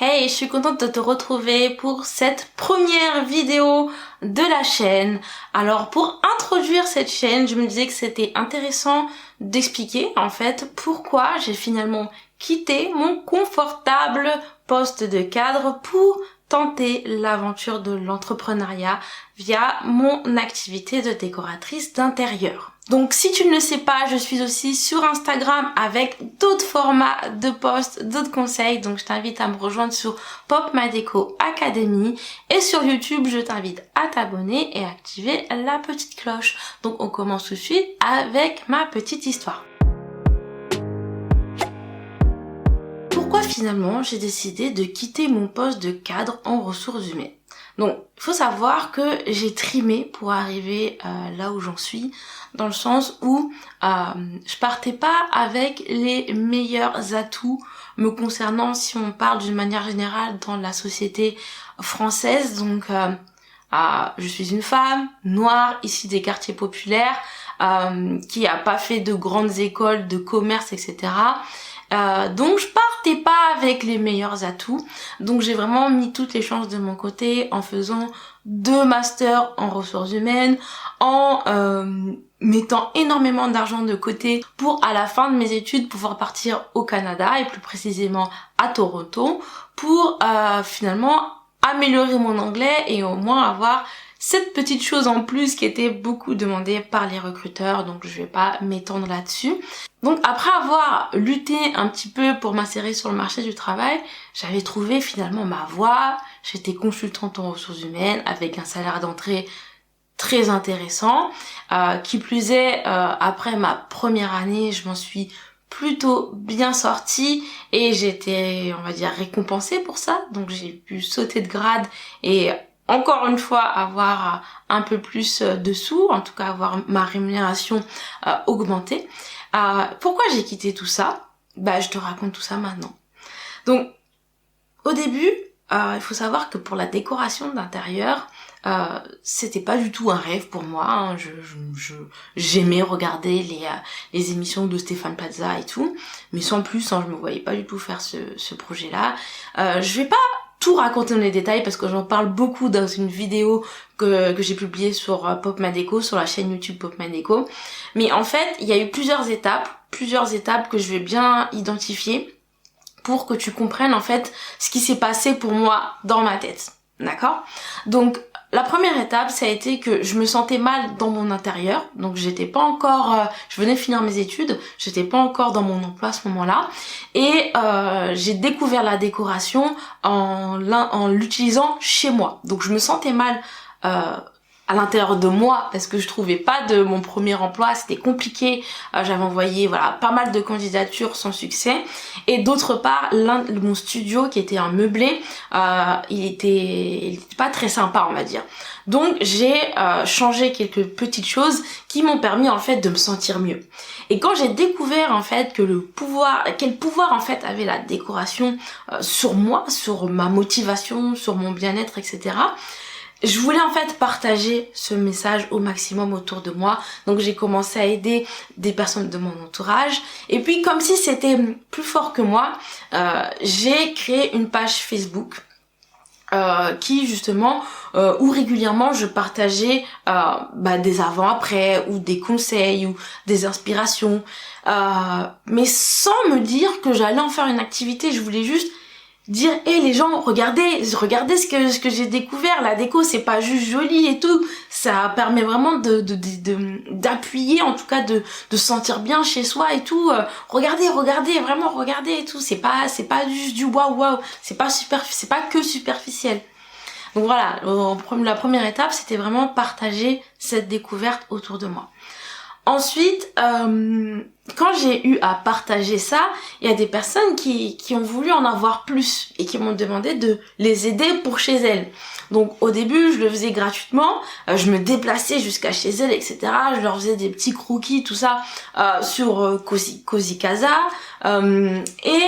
Hey, je suis contente de te retrouver pour cette première vidéo de la chaîne. Alors pour introduire cette chaîne, je me disais que c'était intéressant d'expliquer en fait pourquoi j'ai finalement quitté mon confortable poste de cadre pour tenter l'aventure de l'entrepreneuriat via mon activité de décoratrice d'intérieur. Donc si tu ne le sais pas, je suis aussi sur Instagram avec d'autres formats de posts, d'autres conseils. Donc je t'invite à me rejoindre sur Pop Ma Déco Academy. Et sur YouTube, je t'invite à t'abonner et à activer la petite cloche. Donc on commence tout de suite avec ma petite histoire. Pourquoi finalement j'ai décidé de quitter mon poste de cadre en ressources humaines? Donc, il faut savoir que j'ai trimé pour arriver là où j'en suis, dans le sens où je partais pas avec les meilleurs atouts me concernant si on parle d'une manière générale dans la société française. Donc, je suis une femme noire, issue des quartiers populaires, qui a pas fait de grandes écoles de commerce, etc. Donc je partais pas avec les meilleurs atouts, donc j'ai vraiment mis toutes les chances de mon côté en faisant 2 masters en ressources humaines, en mettant énormément d'argent de côté pour à la fin de mes études pouvoir partir au Canada et plus précisément à Toronto pour finalement améliorer mon anglais et au moins avoir cette petite chose en plus qui était beaucoup demandée par les recruteurs, donc je vais pas m'étendre là-dessus. Donc après avoir lutté un petit peu pour m'insérer sur le marché du travail, j'avais trouvé finalement ma voie. J'étais consultante en ressources humaines avec un salaire d'entrée très intéressant. Qui plus est, après ma première année, je m'en suis plutôt bien sortie et j'étais, on va dire, récompensée pour ça. Donc j'ai pu sauter de grade et encore une fois avoir un peu plus de sous, en tout cas avoir ma rémunération augmentée. Pourquoi j'ai quitté tout ça? Je te raconte tout ça maintenant. Donc au début, il faut savoir que pour la décoration d'intérieur, c'était pas du tout un rêve pour moi, hein. J'aimais regarder les émissions de Stéphane Plaza et tout, mais sans plus, hein, je me voyais pas du tout faire ce projet-là. Je vais pas tout raconter dans les détails parce que j'en parle beaucoup dans une vidéo que j'ai publiée sur Pop Ma Déco, sur la chaîne YouTube Pop Ma Déco. Mais en fait, il y a eu plusieurs étapes que je vais bien identifier pour que tu comprennes en fait ce qui s'est passé pour moi dans ma tête. D'accord? Donc la première étape, ça a été que je me sentais mal dans mon intérieur. Donc j'étais pas encore, je venais de finir mes études, j'étais pas encore dans mon emploi à ce moment-là. Et j'ai découvert la décoration en l'utilisant chez moi. Donc je me sentais mal à l'intérieur de moi parce que je trouvais pas de mon premier emploi, c'était compliqué. J'avais envoyé pas mal de candidatures sans succès. Et d'autre part, mon studio qui était un meublé, il était pas très sympa, on va dire. Donc j'ai changé quelques petites choses qui m'ont permis en fait de me sentir mieux. Et quand j'ai découvert en fait que quel pouvoir en fait avait la décoration sur moi, sur ma motivation, sur mon bien-être, etc., je voulais en fait partager ce message au maximum autour de moi. Donc j'ai commencé à aider des personnes de mon entourage. Et puis comme si c'était plus fort que moi, j'ai créé une page Facebook qui justement où régulièrement je partageais des avant-après ou des conseils ou des inspirations, mais sans me dire que j'allais en faire une activité. Je voulais juste dire les gens, regardez ce que j'ai découvert, la déco c'est pas juste joli et tout, ça permet vraiment d'appuyer, en tout cas de se sentir bien chez soi et tout. Regardez, vraiment regardez et tout, c'est pas juste du waouh, c'est pas que superficiel. Donc voilà, la première étape c'était vraiment partager cette découverte autour de moi. Ensuite, quand j'ai eu à partager ça, il y a des personnes qui ont voulu en avoir plus et qui m'ont demandé de les aider pour chez elles. Donc au début, je le faisais gratuitement, je me déplaçais jusqu'à chez elles, etc. Je leur faisais des petits croquis, tout ça, sur Cozy Casa, et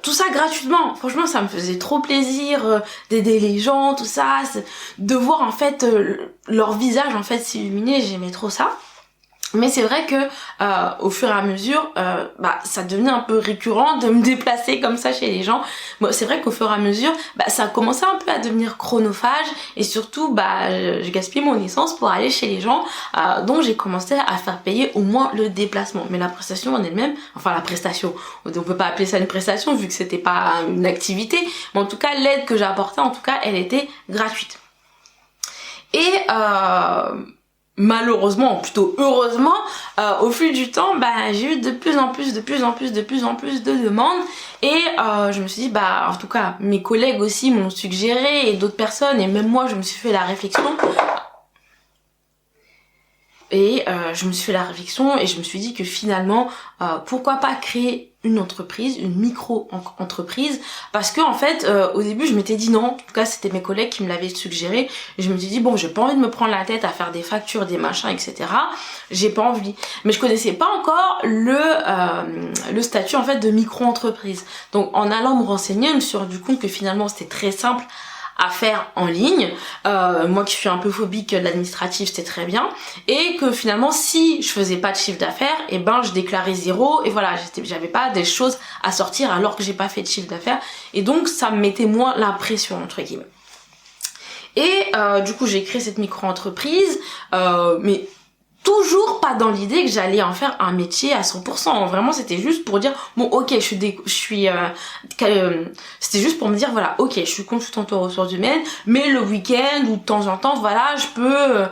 tout ça gratuitement. Franchement, ça me faisait trop plaisir d'aider les gens, tout ça, de voir en fait leur visage en fait s'illuminer. J'aimais trop ça. Mais c'est vrai que au fur et à mesure, ça devenait un peu récurrent de me déplacer comme ça chez les gens. Bon, c'est vrai qu'au fur et à mesure, ça a commencé un peu à devenir chronophage et surtout, je gaspillais mon essence pour aller chez les gens. Donc j'ai commencé à faire payer au moins le déplacement. Mais la prestation en elle-même, enfin la prestation, on peut pas appeler ça une prestation vu que c'était pas une activité. Mais en tout cas, l'aide que j'ai apportée, en tout cas, elle était gratuite. Et malheureusement, ou plutôt heureusement, au fil du temps, j'ai eu de plus en plus de demandes et je me suis dit, en tout cas, mes collègues aussi m'ont suggéré et d'autres personnes et même moi, je me suis fait la réflexion. Et je me suis fait la réflexion et je me suis dit que finalement, pourquoi pas créer une entreprise, une micro-entreprise, parce que en fait, au début, je m'étais dit non, en tout cas, c'était mes collègues qui me l'avaient suggéré, et je me suis dit bon, j'ai pas envie de me prendre la tête à faire des factures, des machins, etc. J'ai pas envie. Mais je connaissais pas encore le statut en fait de micro-entreprise. Donc en allant me renseigner, je me suis rendu compte que finalement, c'était très simple à faire en ligne. Moi qui suis un peu phobique de l'administratif, c'était très bien. Et que finalement, si je faisais pas de chiffre d'affaires, je déclarais zéro. Et voilà, j'avais pas des choses à sortir alors que j'ai pas fait de chiffre d'affaires. Et donc, ça me mettait moins la pression, entre guillemets. Et du coup, j'ai créé cette micro-entreprise. Mais toujours pas dans l'idée que j'allais en faire un métier à 100%. Vraiment, c'était juste pour dire, bon, ok, c'était juste pour me dire, voilà, ok, je suis consultante aux ressources humaines, mais le week-end ou de temps en temps, voilà, je peux,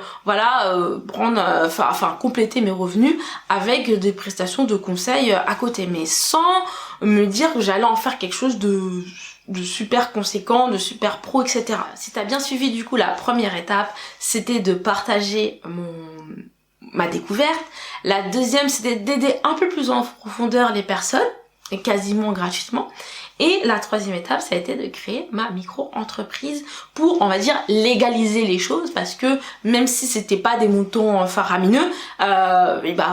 compléter mes revenus avec des prestations de conseil à côté, mais sans me dire que j'allais en faire quelque chose de super conséquent, de super pro, etc. Si t'as bien suivi, du coup, la première étape, c'était de partager ma découverte. La deuxième, c'était d'aider un peu plus en profondeur les personnes, et quasiment gratuitement. Et la troisième étape, ça a été de créer ma micro-entreprise pour, on va dire, légaliser les choses, parce que même si c'était pas des montants faramineux,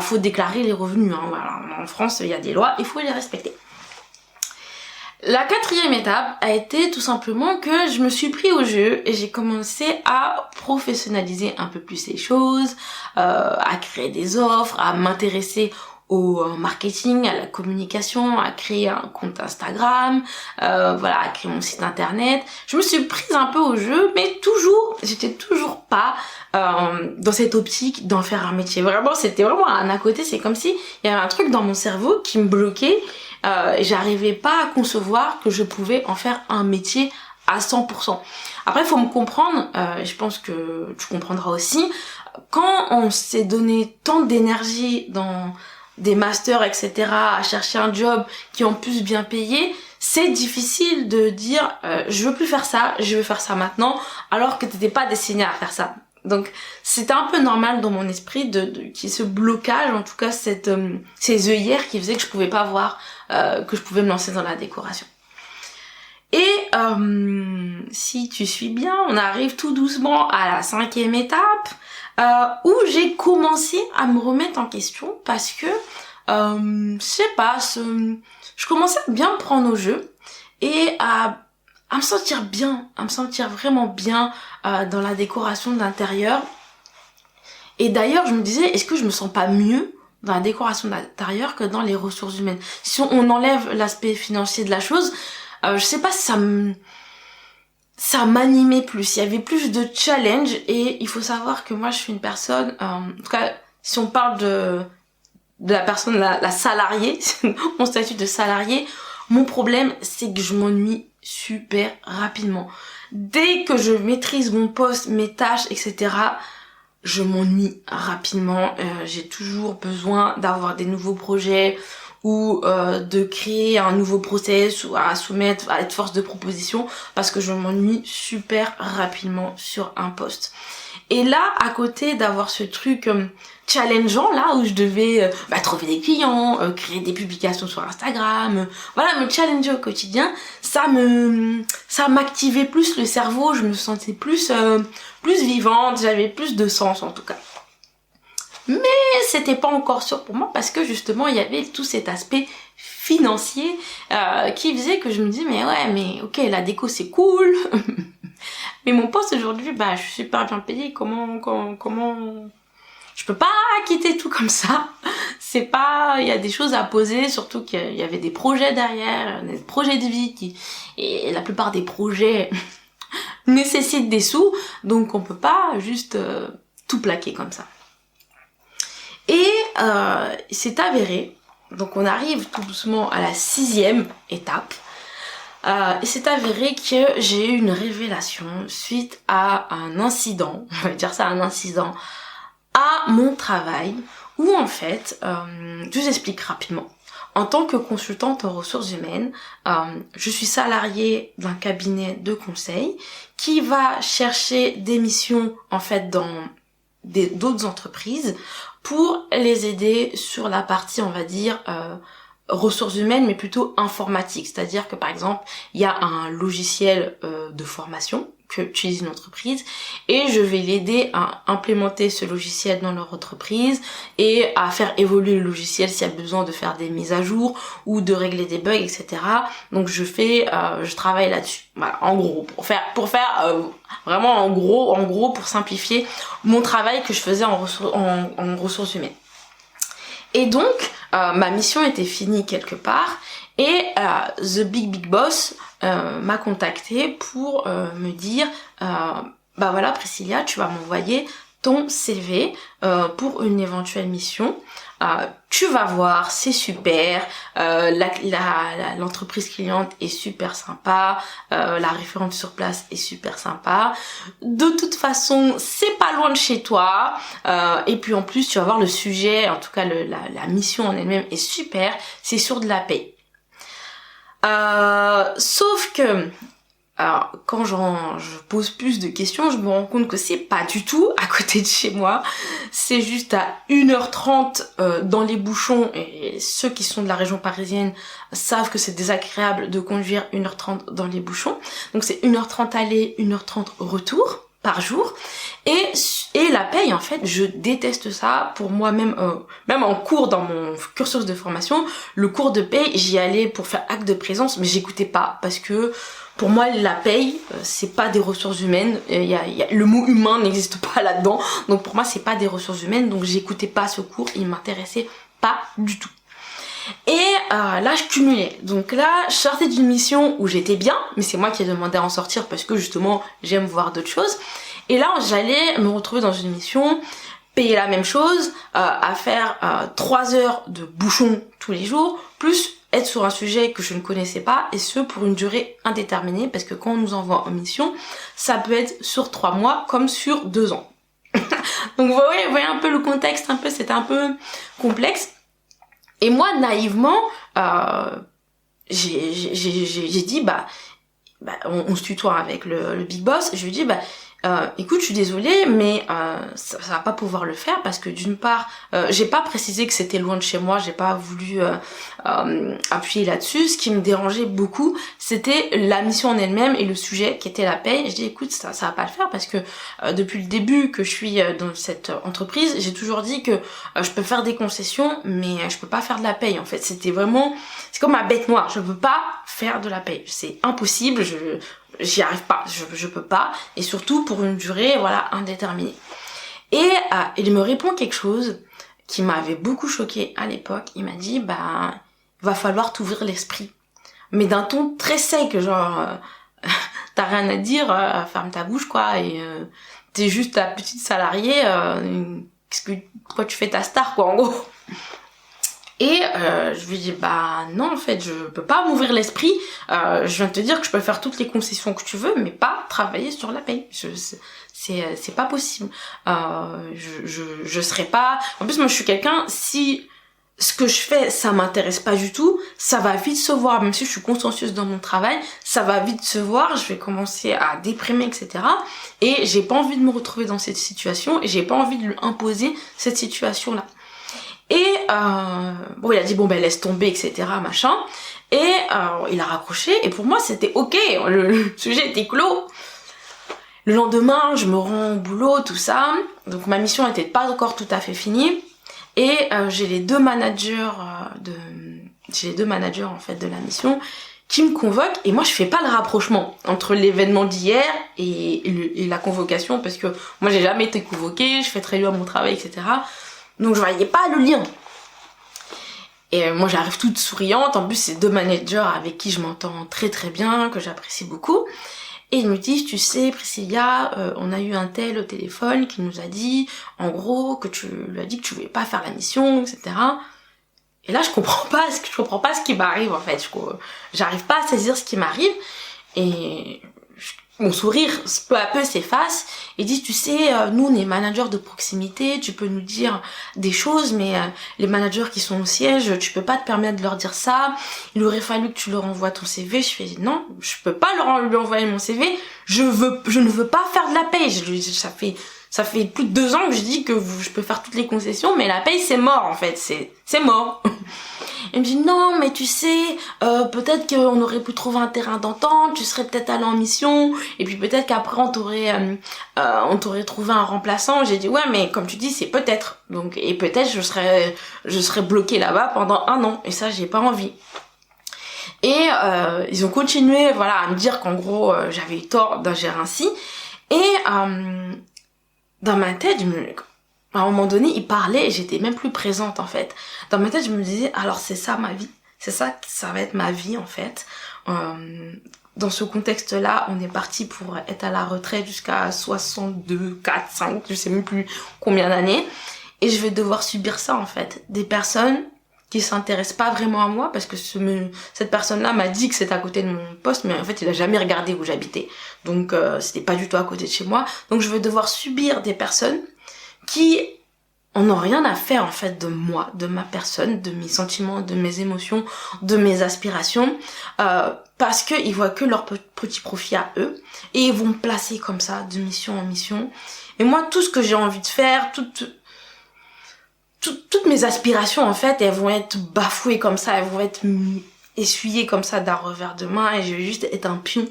faut déclarer les revenus. Hein. Voilà. En France, il y a des lois, il faut les respecter. La quatrième étape a été tout simplement que je me suis pris au jeu et j'ai commencé à professionnaliser un peu plus les choses, à créer des offres, à m'intéresser au marketing, à la communication, à créer un compte Instagram, à créer mon site internet. Je me suis prise un peu au jeu, mais j'étais toujours pas dans cette optique d'en faire un métier. Vraiment, c'était vraiment un à côté, c'est comme si il y avait un truc dans mon cerveau qui me bloquait. J'arrivais pas à concevoir que je pouvais en faire un métier à 100%. Après, il faut me comprendre, je pense que tu comprendras aussi, quand on s'est donné tant d'énergie dans des masters, etc., à chercher un job qui est en plus bien payé, c'est difficile de dire je veux plus faire ça, je veux faire ça maintenant, alors que t'étais pas destiné à faire ça. Donc c'était un peu normal dans mon esprit qu'il y ait ce blocage, en tout cas ces œillères qui faisaient que je pouvais pas voir que je pouvais me lancer dans la décoration. Et si tu suis bien, on arrive tout doucement à la cinquième étape où j'ai commencé à me remettre en question parce que je sais pas, je commençais à bien me prendre au jeu et à me sentir bien, à me sentir vraiment bien dans la décoration de l'intérieur. Et d'ailleurs, je me disais, est-ce que je me sens pas mieux dans la décoration de l'intérieur que dans les ressources humaines? Si on enlève l'aspect financier de la chose, je sais pas si ça m'animait plus, il y avait plus de challenge. Et il faut savoir que moi je suis une personne, en tout cas si on parle de la personne, la salariée, mon statut de salarié, mon problème c'est que je m'ennuie super rapidement. Dès que je maîtrise mon poste, mes tâches, etc., je m'ennuie rapidement. J'ai toujours besoin d'avoir des nouveaux projets ou de créer un nouveau process ou à soumettre, à être force de proposition, parce que je m'ennuie super rapidement sur un poste. Et là, à côté d'avoir ce truc challengeant là où je devais trouver des clients, créer des publications sur Instagram, me challenger au quotidien, ça m'activait plus le cerveau, je me sentais plus vivante, j'avais plus de sens en tout cas. Mais c'était pas encore sûr pour moi parce que justement il y avait tout cet aspect financier qui faisait que je me dis mais ok, la déco c'est cool mais mon poste aujourd'hui je suis super bien payée, comment Je peux pas quitter tout comme ça. C'est pas, il y a des choses à poser, surtout qu'il y avait des projets derrière, des projets de vie et la plupart des projets nécessitent des sous, donc on peut pas juste tout plaquer comme ça. Et c'est avéré, donc on arrive tout doucement à la 6e étape, et c'est avéré que j'ai eu une révélation suite à un incident, on va dire ça, un incident à mon travail, où en fait, je vous explique rapidement. En tant que consultante en ressources humaines, je suis salariée d'un cabinet de conseil qui va chercher des missions en fait dans d'autres entreprises pour les aider sur la partie, on va dire, ressources humaines, mais plutôt informatique. C'est-à-dire que par exemple, il y a un logiciel de formation que utilise une entreprise et je vais l'aider à implémenter ce logiciel dans leur entreprise et à faire évoluer le logiciel s'il y a besoin de faire des mises à jour ou de régler des bugs, etc. Donc je travaille là-dessus. Voilà, en gros, pour faire vraiment en gros pour simplifier mon travail que je faisais en ressources humaines. Et donc, ma mission était finie quelque part et The Big Boss m'a contacté pour me dire bah voilà Priscilla, tu vas m'envoyer ton CV pour une éventuelle mission. Tu vas voir, c'est super, l'entreprise cliente est super sympa, la référente sur place est super sympa. De toute façon, c'est pas loin de chez toi. Et puis en plus, tu vas voir le sujet, en tout cas la mission en elle-même est super, c'est sur de la paye. Sauf que alors, quand je pose plus de questions, je me rends compte que c'est pas du tout à côté de chez moi. C'est juste à 1h30 dans les bouchons, et ceux qui sont de la région parisienne savent que c'est désagréable de conduire 1h30 dans les bouchons. Donc c'est 1h30 aller, 1h30 retour par jour. Et la paye, en fait, je déteste ça. Pour moi, même en cours, dans mon cursus de formation, le cours de paye, j'y allais pour faire acte de présence, mais j'écoutais pas parce que pour moi, la paye, c'est pas des ressources humaines. Le mot humain n'existe pas là-dedans. Donc pour moi, c'est pas des ressources humaines. Donc j'écoutais pas ce cours, il m'intéressait pas du tout. Et là, je cumulais. Donc là, je sortais d'une mission où j'étais bien, mais c'est moi qui ai demandé à en sortir parce que justement, j'aime voir d'autres choses. Et là, j'allais me retrouver dans une mission, payer la même chose, à faire 3 heures de bouchon tous les jours, plus être sur un sujet que je ne connaissais pas, et ce pour une durée indéterminée, parce que quand on nous envoie en mission, ça peut être sur 3 mois comme sur 2 ans. Donc vous voyez un peu le contexte, c'était un peu complexe. Et moi, naïvement, j'ai dit, on se tutoie avec le Big Boss, je lui dis, écoute, je suis désolée, mais ça va pas pouvoir le faire parce que d'une part, j'ai pas précisé que c'était loin de chez moi, j'ai pas voulu appuyer là-dessus. Ce qui me dérangeait beaucoup, c'était la mission en elle-même et le sujet qui était la paye. Je dis écoute, ça va pas le faire parce que depuis le début que je suis dans cette entreprise, j'ai toujours dit que je peux faire des concessions, mais je peux pas faire de la paye. En fait, c'est comme ma bête noire. Je peux pas faire de la paye, c'est impossible. J'y arrive pas, je peux pas, et surtout pour une durée indéterminée. Et il me répond quelque chose qui m'avait beaucoup choquée à l'époque. Il m'a dit va falloir t'ouvrir l'esprit, mais d'un ton très sec, genre t'as rien à dire, ferme ta bouche quoi, et t'es juste ta petite salariée, pourquoi tu fais ta star quoi en gros. Et je lui dis non en fait je peux pas m'ouvrir l'esprit, je viens de te dire que je peux faire toutes les concessions que tu veux mais pas travailler sur la paye, c'est pas possible, je serais pas, en plus moi je suis quelqu'un, si ce que je fais ça m'intéresse pas du tout, ça va vite se voir, même si je suis consciencieuse dans mon travail, ça va vite se voir, je vais commencer à déprimer etc. Et j'ai pas envie de me retrouver dans cette situation et j'ai pas envie de lui imposer cette situation là. Et il a dit laisse tomber etc machin, et il a raccroché et pour moi c'était ok, le sujet était clos. Le lendemain je me rends au boulot tout ça, donc ma mission était pas encore tout à fait finie et j'ai les deux managers en fait de la mission qui me convoque et moi je fais pas le rapprochement entre l'événement d'hier et la convocation parce que moi j'ai jamais été convoquée, je fais très bien mon travail, etc. Donc je voyais pas le lien. Et moi j'arrive toute souriante, en plus c'est 2 managers avec qui je m'entends très très bien, que j'apprécie beaucoup. Et ils me disent, tu sais Priscilla, on a eu un tel au téléphone qui nous a dit, en gros, que tu lui as dit que tu voulais pas faire la mission, etc. Et là, je comprends pas ce qui m'arrive, en fait. J'arrive pas à saisir ce qui m'arrive. Et mon sourire, peu à peu, s'efface. Ils disent, tu sais, nous, on est managers de proximité, tu peux nous dire des choses, mais les managers qui sont au siège, tu peux pas te permettre de leur dire ça. Il aurait fallu que tu leur envoies ton CV. Je fais, non, je peux pas lui envoyer mon CV. Je ne veux pas faire de la paye. Ça fait plus de 2 ans que je dis que je peux faire toutes les concessions, mais la paye c'est mort en fait, c'est mort. Il me dit non mais tu sais, peut-être qu'on aurait pu trouver un terrain d'entente, tu serais peut-être allé en mission, et puis peut-être qu'après on t'aurait trouvé un remplaçant. J'ai dit ouais mais comme tu dis c'est peut-être, donc et peut-être je serais bloquée là-bas pendant 1 an, et ça j'ai pas envie. Et ils ont continué voilà à me dire qu'en gros j'avais eu tort d'agir ainsi, et dans ma tête, à un moment donné, il parlait et j'étais même plus présente en fait. Dans ma tête, je me disais, alors c'est ça ma vie. Ça va être ma vie en fait. Dans ce contexte-là, on est parti pour être à la retraite jusqu'à 62, 4, 5, je sais même plus combien d'années. Et je vais devoir subir ça en fait. Des personnes qui s'intéressent pas vraiment à moi parce que cette personne-là m'a dit que c'était à côté de mon poste, mais en fait il a jamais regardé où j'habitais, donc c'était pas du tout à côté de chez moi. Donc je vais devoir subir des personnes qui en ont rien à faire en fait de moi, de ma personne, de mes sentiments, de mes émotions, de mes aspirations, parce que ils voient que leur petit profit à eux et ils vont me placer comme ça de mission en mission. Et moi tout ce que j'ai envie de faire, toutes mes aspirations en fait, elles vont être bafouées comme ça, elles vont être essuyées comme ça d'un revers de main et je vais juste être un pion.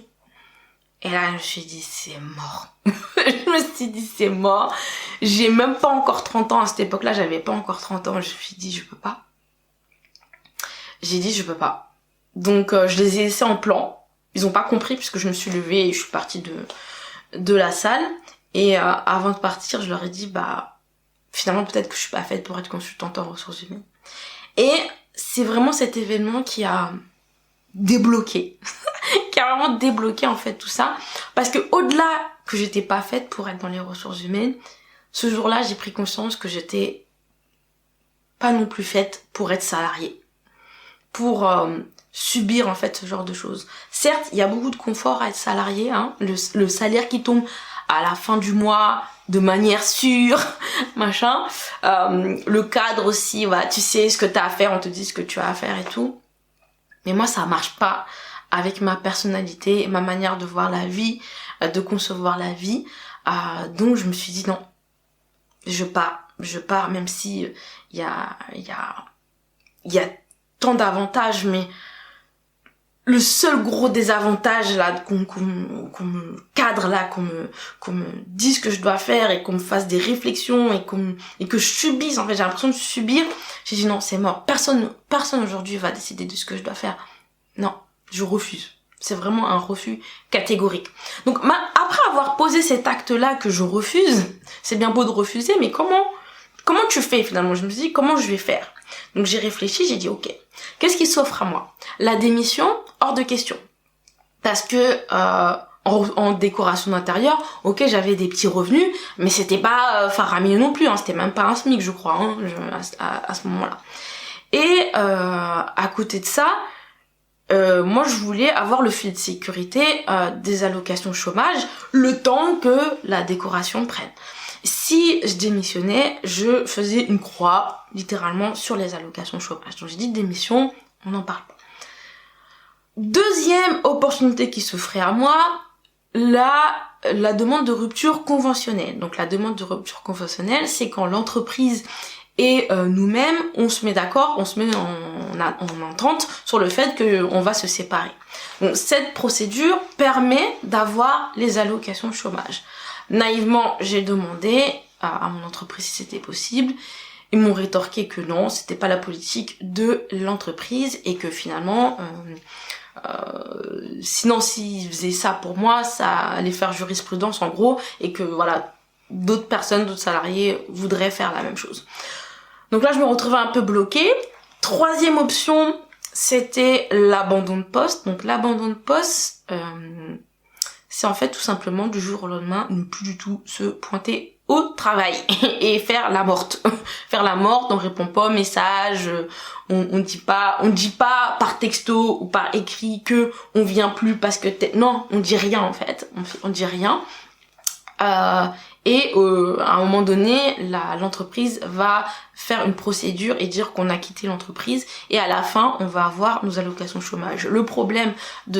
Et là je me suis dit c'est mort. Je me suis dit c'est mort. J'ai même pas encore 30 ans à cette époque-là, j'avais pas encore 30 ans, je me suis dit je peux pas. J'ai dit je peux pas. Donc je les ai laissés en plan. Ils ont pas compris puisque je me suis levée et je suis partie de la salle. Et avant de partir, je leur ai dit bah finalement peut-être que je suis pas faite pour être consultante en ressources humaines. Et c'est vraiment cet événement qui a débloqué qui a vraiment débloqué en fait tout ça, parce que au-delà que j'étais pas faite pour être dans les ressources humaines, ce jour-là j'ai pris conscience que j'étais pas non plus faite pour être salariée, pour subir en fait ce genre de choses. Certes il y a beaucoup de confort à être salarié, hein, le salaire qui tombe à la fin du mois de manière sûre, machin, le cadre aussi, voilà, tu sais ce que t'as à faire, on te dit ce que tu as à faire et tout. Mais moi ça marche pas avec ma personnalité, ma manière de voir la vie, de concevoir la vie. Donc je me suis dit non, je pars même si il y a tant d'avantages, mais le seul gros désavantage là qu'on me cadre là, qu'on me dise ce que je dois faire et qu'on me fasse des réflexions et que je subisse, en fait j'ai l'impression de subir. J'ai dit non, c'est mort, personne aujourd'hui va décider de ce que je dois faire. Non, je refuse. C'est vraiment un refus catégorique. Donc après avoir posé cet acte-là que je refuse, c'est bien beau de refuser, mais comment tu fais finalement? Je me suis dit comment je vais faire. Donc j'ai réfléchi, j'ai dit ok, qu'est-ce qui s'offre à moi? La démission, hors de question. Parce que en décoration d'intérieur, ok j'avais des petits revenus, mais c'était pas faramineux non plus, hein, c'était même pas un SMIC je crois, hein, à ce moment-là. Et à côté de ça, moi je voulais avoir le filet de sécurité des allocations chômage le temps que la décoration prenne. Si je démissionnais, je faisais une croix littéralement sur les allocations chômage. Donc j'ai dit démission, on n'en parle pas. Deuxième opportunité qui s'offrait à moi, la demande de rupture conventionnelle. Donc la demande de rupture conventionnelle, c'est quand l'entreprise et nous-mêmes, on se met d'accord, on se met en entente sur le fait qu'on va se séparer. Donc cette procédure permet d'avoir les allocations chômage. Naïvement, j'ai demandé à mon entreprise si c'était possible. Ils m'ont rétorqué que non, c'était pas la politique de l'entreprise et que finalement, Sinon, s'ils faisaient ça pour moi, ça allait faire jurisprudence en gros, et que voilà, d'autres personnes, d'autres salariés voudraient faire la même chose. Donc là, je me retrouvais un peu bloquée. Troisième option, c'était l'abandon de poste. Donc l'abandon de poste, c'est en fait tout simplement du jour au lendemain ne plus du tout se pointer au travail et faire la morte. Faire la morte, on répond pas aux messages, on dit pas par texto ou par écrit que on vient plus parce que non, on dit rien en fait. On dit rien. Et à un moment donné, l'entreprise va faire une procédure et dire qu'on a quitté l'entreprise, et à la fin, on va avoir nos allocations chômage. Le problème de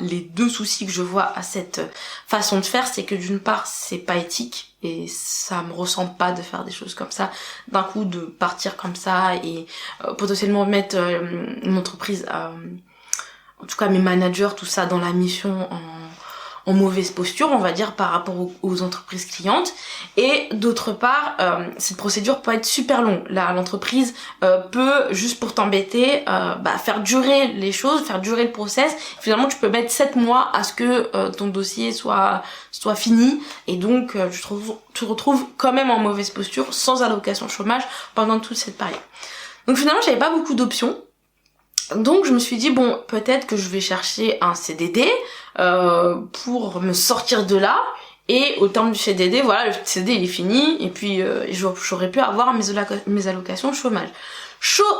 les deux soucis que je vois à cette façon de faire, c'est que d'une part, c'est pas éthique et ça me ressemble pas de faire des choses comme ça, d'un coup de partir comme ça et potentiellement mettre une entreprise, en tout cas mes managers, tout ça dans la mission en mauvaise posture, on va dire, par rapport aux entreprises clientes. Et d'autre part, cette procédure peut être super longue. Là, l'entreprise peut, juste pour t'embêter, faire durer les choses, faire durer le process. Finalement, tu peux mettre 7 mois à ce que ton dossier soit fini, et donc tu te retrouves quand même en mauvaise posture, sans allocation chômage, pendant toute cette période. Donc finalement, j'avais pas beaucoup d'options. Donc je me suis dit bon, peut-être que je vais chercher un CDD pour me sortir de là, et au terme du CDD, voilà, le CDD il est fini, et puis j'aurais pu avoir mes allocations chômage.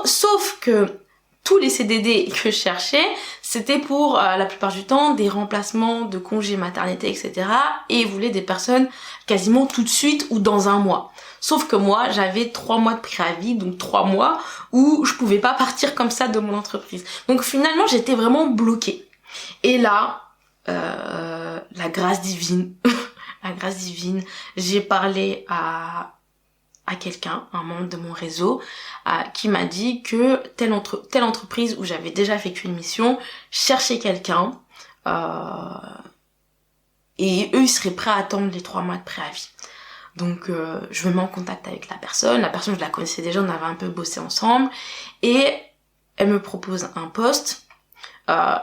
Sauf que tous les CDD que je cherchais, c'était pour la plupart du temps des remplacements de congés maternité, etc. Et ils voulaient des personnes quasiment tout de suite ou dans un mois. Sauf que moi, j'avais 3 mois de préavis, donc 3 mois où je pouvais pas partir comme ça de mon entreprise. Donc finalement, j'étais vraiment bloquée. Et là, la grâce divine, j'ai parlé à quelqu'un, un membre de mon réseau, qui m'a dit que telle entreprise où j'avais déjà effectué une mission cherchait quelqu'un, et eux ils seraient prêts à attendre les 3 mois de préavis. Donc je me mets en contact avec la personne je la connaissais déjà, on avait un peu bossé ensemble, et elle me propose un poste,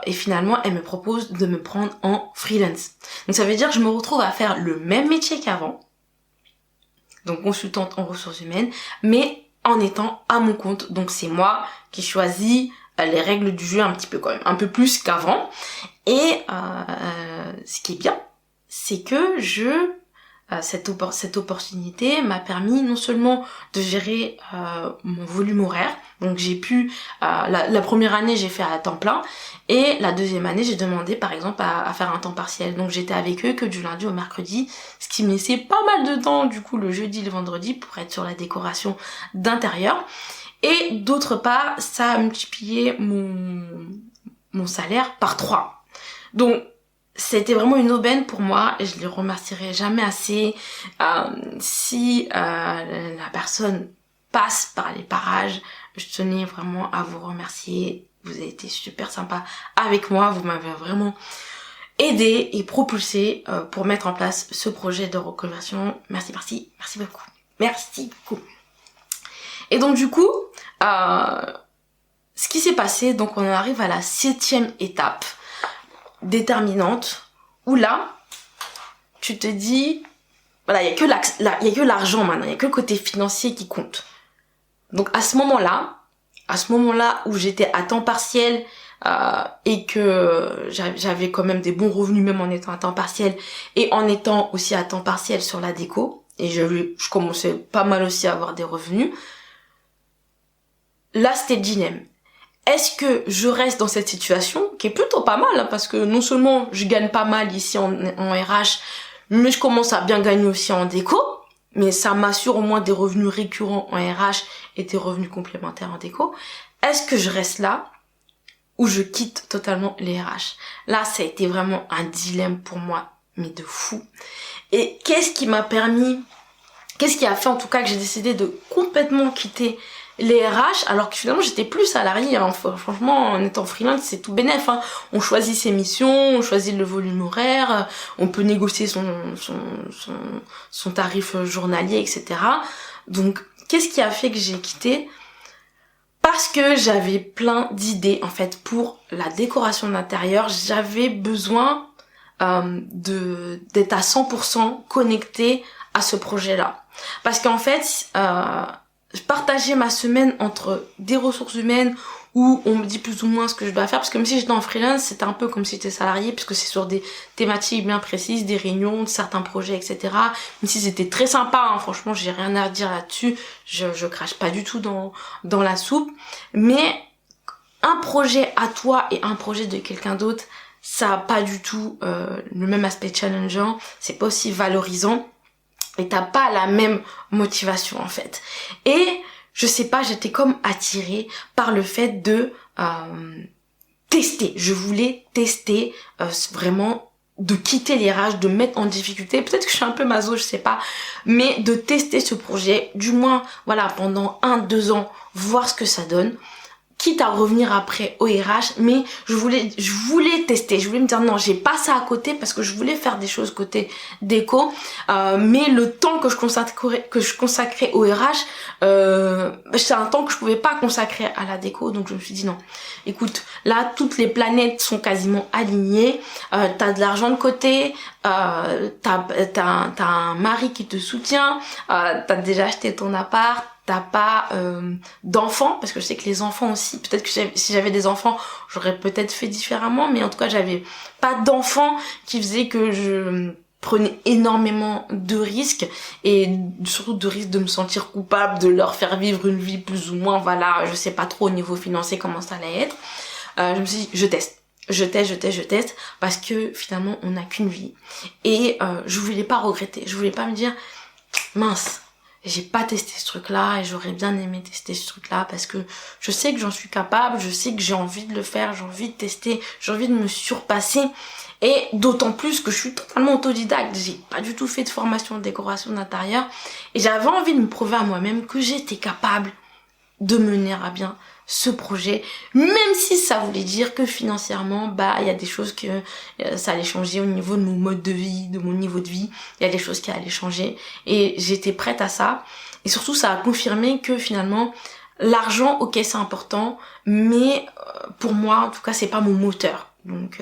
et finalement elle me propose de me prendre en freelance. Donc ça veut dire que je me retrouve à faire le même métier qu'avant, donc consultante en ressources humaines, mais en étant à mon compte. Donc c'est moi qui choisis les règles du jeu un petit peu quand même, un peu plus qu'avant. Et ce qui est bien, c'est que cette opportunité m'a permis non seulement de gérer mon volume horaire, donc j'ai pu, la première année j'ai fait à temps plein, et la deuxième année j'ai demandé par exemple à faire un temps partiel, donc j'étais avec eux que du lundi au mercredi, ce qui me laissait pas mal de temps du coup le jeudi et le vendredi pour être sur la décoration d'intérieur. Et d'autre part, ça a multiplié mon salaire par 3. Donc c'était vraiment une aubaine pour moi, et je les remercierai jamais assez. Si la personne passe par les parages, je tenais vraiment à vous remercier. Vous avez été super sympa avec moi, vous m'avez vraiment aidé et propulsé pour mettre en place ce projet de reconversion. Merci beaucoup. Merci beaucoup. Et donc du coup, ce qui s'est passé, donc on arrive à la 7e étape déterminante, où là tu te dis voilà, il y a que l'argent maintenant, il y a que le côté financier qui compte. Donc à ce moment-là où j'étais à temps partiel, et que j'avais quand même des bons revenus même en étant à temps partiel, et en étant aussi à temps partiel sur la déco, et je commençais pas mal aussi à avoir des revenus. Là c'était le dilemme. Est-ce que je reste dans cette situation, qui est plutôt pas mal, hein, parce que non seulement je gagne pas mal ici en RH, mais je commence à bien gagner aussi en déco, mais ça m'assure au moins des revenus récurrents en RH et des revenus complémentaires en déco. Est-ce que je reste là, ou je quitte totalement les RH? Là, ça a été vraiment un dilemme pour moi, mais de fou. Et qu'est-ce qui a fait en tout cas que j'ai décidé de complètement quitter les RH, alors que finalement j'étais plus salariée, hein. Franchement, en étant freelance c'est tout bénef, hein. On choisit ses missions, on choisit le volume horaire, on peut négocier son tarif journalier, etc. Donc qu'est-ce qui a fait que j'ai quitté? Pas parce que j'avais plein d'idées en fait pour la décoration d'intérieur. J'avais besoin d'être à 100% connectée à ce projet-là. Parce qu'en fait, partager ma semaine entre des ressources humaines où on me dit plus ou moins ce que je dois faire, parce que même si j'étais en freelance, c'était un peu comme si j'étais salariée, puisque c'est sur des thématiques bien précises, des réunions, certains projets, etc. Même si c'était très sympa, hein, franchement, j'ai rien à redire là-dessus, je crache pas du tout dans la soupe, mais un projet à toi et un projet de quelqu'un d'autre, ça a pas du tout le même aspect challengeant, c'est pas aussi valorisant, et t'as pas la même motivation en fait. Et je sais pas, j'étais comme attirée par le fait de tester. Je voulais tester vraiment, de quitter les rages, de mettre en difficulté. Peut-être que je suis un peu maso, je sais pas, mais de tester ce projet, du moins voilà, pendant 1-2 ans, voir ce que ça donne. Quitte à revenir après au RH, mais je voulais tester, je voulais me dire non, j'ai pas ça à côté parce que je voulais faire des choses côté déco, mais le temps que je consacrais au RH, c'est un temps que je pouvais pas consacrer à la déco, donc je me suis dit non, écoute, là toutes les planètes sont quasiment alignées, t'as de l'argent de côté, t'as un mari qui te soutient, t'as déjà acheté ton appart, t'as pas d'enfants, parce que je sais que les enfants aussi, peut-être que si j'avais des enfants, j'aurais peut-être fait différemment, mais en tout cas j'avais pas d'enfants qui faisaient que je prenais énormément de risques, et surtout de risques de me sentir coupable, de leur faire vivre une vie plus ou moins, voilà, je sais pas trop au niveau financier comment ça allait être. Je me suis dit, je teste, parce que finalement on n'a qu'une vie, et je voulais pas regretter, je voulais pas me dire mince, j'ai pas testé ce truc-là et j'aurais bien aimé tester ce truc-là parce que je sais que j'en suis capable, je sais que j'ai envie de le faire, j'ai envie de tester, j'ai envie de me surpasser, et d'autant plus que je suis totalement autodidacte, j'ai pas du tout fait de formation de décoration d'intérieur et j'avais envie de me prouver à moi-même que j'étais capable de mener à bien ce projet, même si ça voulait dire que financièrement, bah, il y a des choses que ça allait changer au niveau de mon mode de vie, de mon niveau de vie, il y a des choses qui allaient changer, et j'étais prête à ça, et surtout ça a confirmé que finalement, l'argent, ok, c'est important, mais pour moi, en tout cas, c'est pas mon moteur. Donc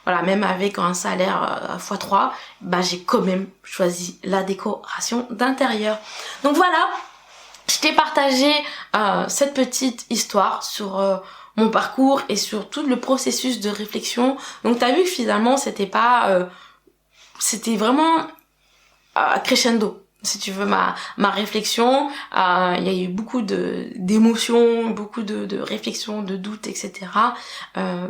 voilà, même avec un salaire x3, bah, j'ai quand même choisi la décoration d'intérieur. Donc voilà, je t'ai partagé cette petite histoire sur mon parcours et sur tout le processus de réflexion. Donc t'as vu que finalement c'était pas c'était vraiment crescendo, si tu veux, ma réflexion. Il y a eu beaucoup d'émotions, beaucoup de réflexions, de doutes, etc.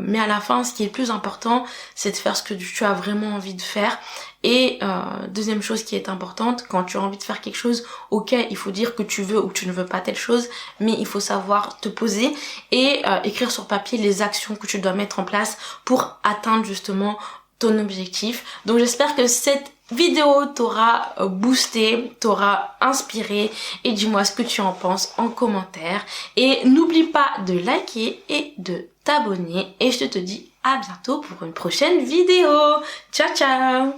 Mais à la fin, ce qui est le plus important, c'est de faire ce que tu as vraiment envie de faire. Et deuxième chose qui est importante, quand tu as envie de faire quelque chose, ok, il faut dire que tu veux ou que tu ne veux pas telle chose, mais il faut savoir te poser et écrire sur papier les actions que tu dois mettre en place pour atteindre justement ton objectif. Donc j'espère que cette vidéo t'aura boosté, t'aura inspiré, et dis-moi ce que tu en penses en commentaire. Et n'oublie pas de liker et de t'abonner, et je te dis à bientôt pour une prochaine vidéo. Ciao ciao!